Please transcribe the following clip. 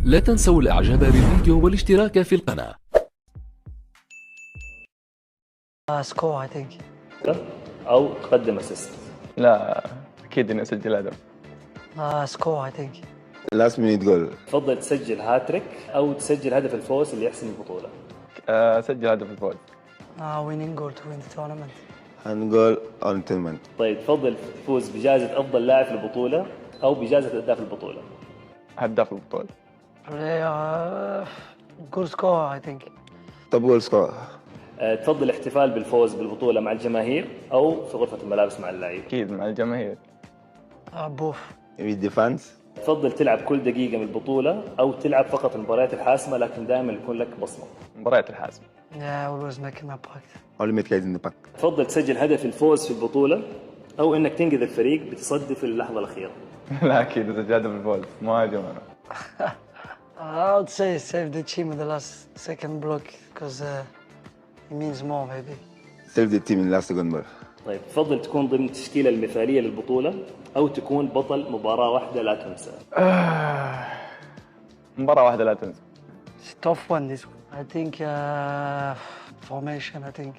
لا تنسوا الاعجاب بالفيديو والاشتراك في القناة. سكور I think. أو تقدم أسيست. لا أكيد إني أسجل هدف. سكور I think. لاست مينيت جول. تفضل تسجل هاتريك أو تسجل هدف الفوز اللي يحسم البطولة. أسجل هدف الفوز. Winning goal to win the tournament. هاند جول اون تورنمنت. طيب تفضل تفوز بجائزة أفضل لاعب في البطولة أو بجائزة هداف البطولة. هداف البطولة. Good score I think. توب جول سكور. تفضل الاحتفال بالفوز بالبطولة مع الجماهير أو في غرفة الملابس مع اللعيبة. أكيد مع الجماهير. Both. with ديفانس. تفضل تلعب كل دقيقة من البطولة أو تلعب فقط المباريات الحاسمة لكن دائما يكون لك بصمة. مباريات الحاسم. Yeah, always making my impact. اول ميت كايز ان باك. تفضل تسجل هدف الفوز في البطولة أو إنك تنقذ الفريق بتصدي في اللحظة الأخيرة. لا أكيد أسجل هدف الفوز مهاجم أنا. I would say save the team in the last second block because it means more maybe. سيف ذا تيم ان لاست جول بول. طيب تفضل تكون ضمن التشكيلة المثالية للبطولة أو تكون بطل مباراة واحدة لا تنسى. مباراة واحدة لا تنسى. It's a tough one this one. I think formation I think.